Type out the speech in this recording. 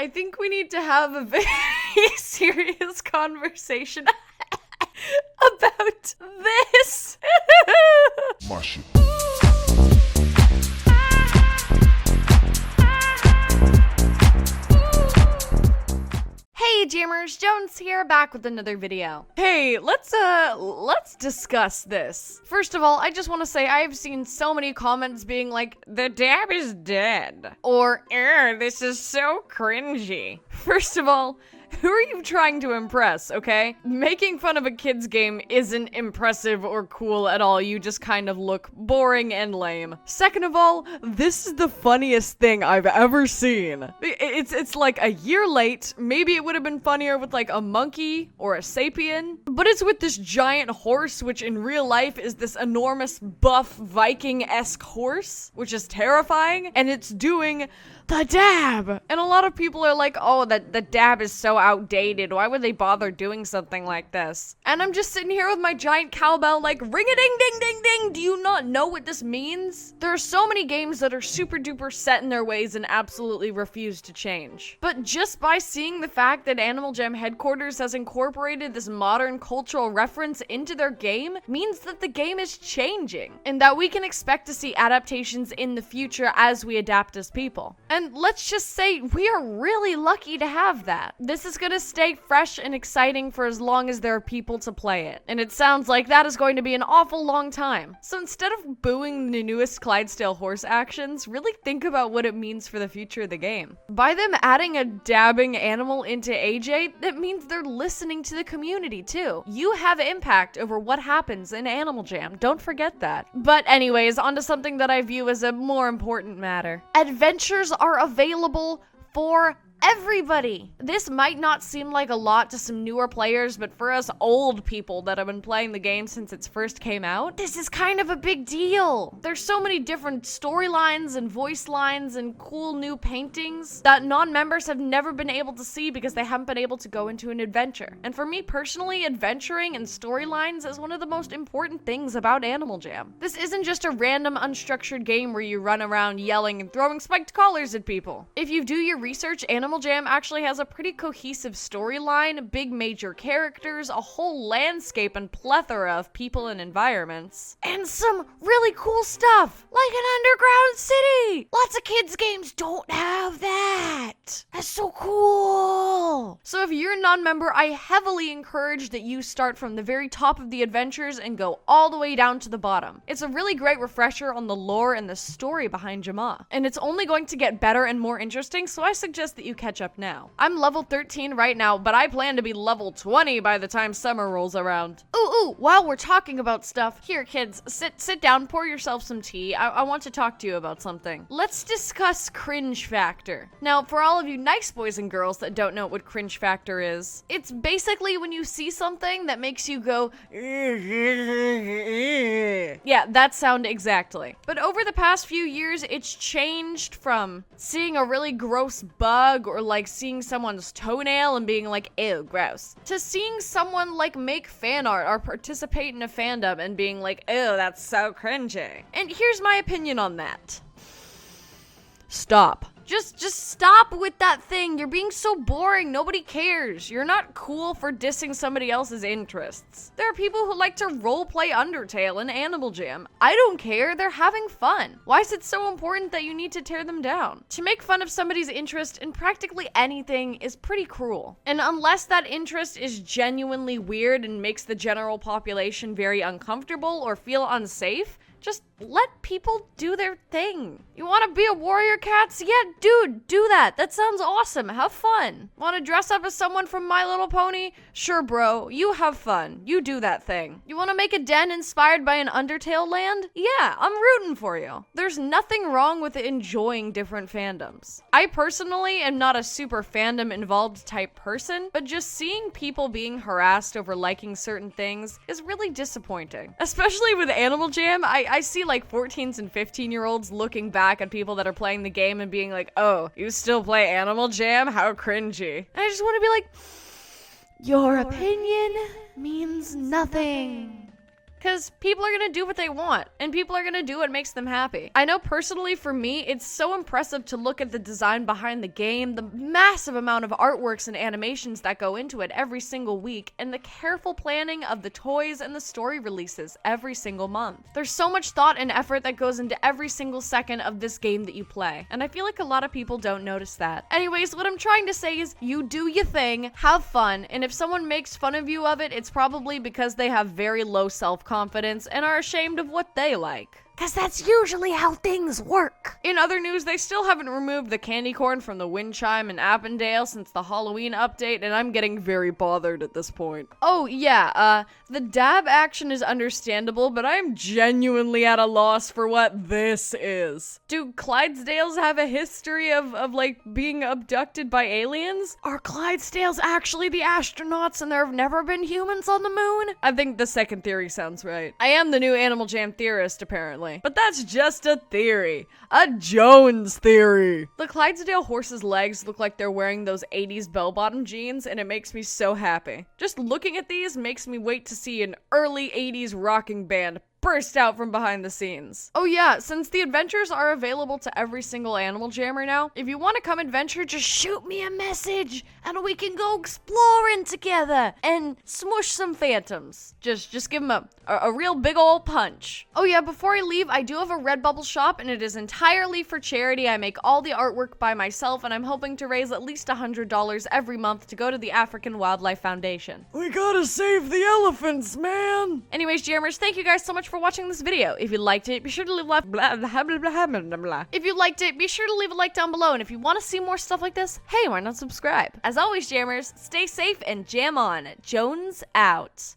I think we need to have a very serious conversation about this. My shit. Hey Jammers, Jones here, back with another video. Hey, let's discuss this. First of all, I just want to say I've seen so many comments being like, the dab is dead, or this is so cringy. First of all, who are you trying to impress, okay? Making fun of a kid's game isn't impressive or cool at all. You just kind of look boring and lame. Second of all, this is the funniest thing I've ever seen. It's like a year late. Maybe it would have been funnier with like a monkey or a sapien, but it's with this giant horse, which in real life is this enormous buff Viking-esque horse, which is terrifying, and it's doing the dab. And a lot of people are like, oh, the dab is so outdated. Why would they bother doing something like this? And I'm just sitting here with my giant cowbell like, ring-a-ding-ding-ding-ding. Do you not know what this means? There are so many games that are super duper set in their ways and absolutely refuse to change. But just by seeing the fact that Animal Jam headquarters has incorporated this modern cultural reference into their game means that the game is changing and that we can expect to see adaptations in the future as we adapt as people. And let's just say we are really lucky to have that. This is gonna stay fresh and exciting for as long as there are people to play it. And it sounds like that is going to be an awful long time. So instead of booing the newest Clydesdale horse actions, really think about what it means for the future of the game. By them adding a dabbing animal into AJ, that means they're listening to the community too. You have impact over what happens in Animal Jam. Don't forget that. But anyways, onto something that I view as a more important matter. Adventures are available for everybody. This might not seem like a lot to some newer players, but for us old people that have been playing the game since it first came out, this is kind of a big deal. There's so many different storylines and voice lines and cool new paintings that non-members have never been able to see because they haven't been able to go into an adventure. And for me personally, adventuring and storylines is one of the most important things about Animal Jam. This isn't just a random unstructured game where you run around yelling and throwing spiked collars at people. If you do your research, Animal Jam actually has a pretty cohesive storyline, big major characters, a whole landscape and plethora of people and environments, and some really cool stuff, like an underground city. Lots of kids' games don't have that. That's so cool. So if you're a non-member, I heavily encourage that you start from the very top of the adventures and go all the way down to the bottom. It's a really great refresher on the lore and the story behind Jama, and it's only going to get better and more interesting, so I suggest that you catch up now. I'm level 13 right now, but I plan to be level 20 by the time summer rolls around. Ooh, while we're talking about stuff, here kids, sit down, pour yourself some tea. I want to talk to you about something. Let's discuss cringe factor. Now, for all of you nice boys and girls that don't know what cringe factor is, it's basically when you see something that makes you go, yeah, that sound exactly. But over the past few years, it's changed from seeing a really gross bug or like seeing someone's toenail and being like, ew, gross, to seeing someone like make fan art or participate in a fandom and being like, ew, that's so cringy. And here's my opinion on that. Stop. Just stop with that thing. You're being so boring. Nobody cares. You're not cool for dissing somebody else's interests. There are people who like to roleplay Undertale and Animal Jam. I don't care. They're having fun. Why is it so important that you need to tear them down? To make fun of somebody's interest in practically anything is pretty cruel. And unless that interest is genuinely weird and makes the general population very uncomfortable or feel unsafe, just let people do their thing. You want to be a warrior cats? Yeah, dude, do that. That sounds awesome. Have fun. Want to dress up as someone from My Little Pony? Sure, bro. You have fun. You do that thing. You want to make a den inspired by an Undertale land? Yeah, I'm rooting for you. There's nothing wrong with enjoying different fandoms. I personally am not a super fandom involved type person, but just seeing people being harassed over liking certain things is really disappointing. Especially with Animal Jam, I see like 14s and 15-year-olds looking back at people that are playing the game and being like, oh, you still play Animal Jam? How cringy. And I just want to be like, your opinion means nothing. because people are gonna do what they want, and people are gonna do what makes them happy. I know personally for me, it's so impressive to look at the design behind the game, the massive amount of artworks and animations that go into it every single week, and the careful planning of the toys and the story releases every single month. There's so much thought and effort that goes into every single second of this game that you play, and I feel like a lot of people don't notice that. Anyways, what I'm trying to say is you do your thing, have fun, and if someone makes fun of you of it, it's probably because they have very low self-confidence and are ashamed of what they like. Cause that's usually how things work. In other news, they still haven't removed the candy corn from the wind chime in Appendale since the Halloween update, and I'm getting very bothered at this point. Oh yeah, the dab action is understandable, but I am genuinely at a loss for what this is. Do Clydesdales have a history of like being abducted by aliens? Are Clydesdales actually the astronauts and there have never been humans on the moon? I think the second theory sounds right. I am the new Animal Jam theorist, apparently. But that's just a theory. A Jones theory. The Clydesdale horse's legs look like they're wearing those 80s bell-bottom jeans, and it makes me so happy. Just looking at these makes me wait to see an early 80s rocking band burst out from behind the scenes. Oh yeah, since the adventures are available to every single Animal Jammer now, if you want to come adventure, just shoot me a message and we can go exploring together and smush some phantoms. Just give them a real big ol' punch. Oh yeah, before I leave, I do have a Redbubble shop and it is entirely for charity. I make all the artwork by myself and I'm hoping to raise at least $100 every month to go to the African Wildlife Foundation. We gotta save the elephants, man! Anyways, Jammers, thank you guys so much for watching this video. If you liked it, be sure to leave a like. If you liked it, be sure to leave a like down below. And if you want to see more stuff like this, hey, why not subscribe? As always, Jammers, stay safe and jam on. Jones out.